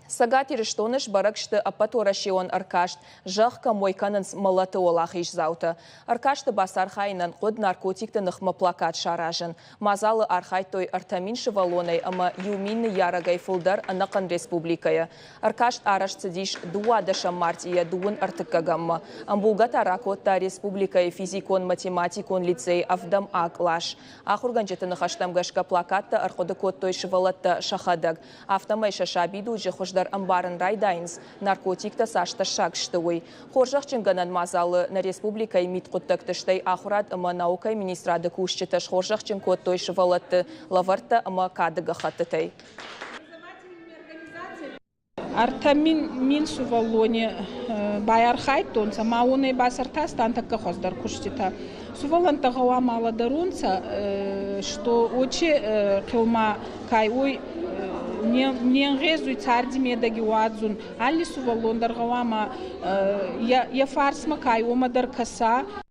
Сагат ириштоныш баракшты апаторашион аркашт, жахка мойканынс малаты олахиш зауты. Аркашты басар хайнан қод наркотикты нахма плакат шаражын. Мазалы архайтой артамин шевалоной ама юминны ярагай фулдар анакан республикая. Аркашт араш цедиш дуадаша мартия дуын артыккагамма. Амбулгат аракотта республикая физикон математикон лицей авдам аклаш. Ахурганжеты нахаштамгашка плакатта арходы коттой шевалатта шахадаг. Автомай шашабиду жехождар амбарын райдайнс, наркотикта сашта шагштуй. Хоржах чинганан мазалы на республика имит коттактыштай ахурат ама наукай министрады кушчеташ хоржах чин коттой шевалатты лаварта ама кадыга хаттытай. Артамин мин сувалоне байархайт тонца мауне басартас тантакка хоздар куштита. Суваланта гава мала дарунца, что очи килма кайуй не резуй царди медаги уадзун. Алли сувалон даргавама я фарсма кайума даркаса.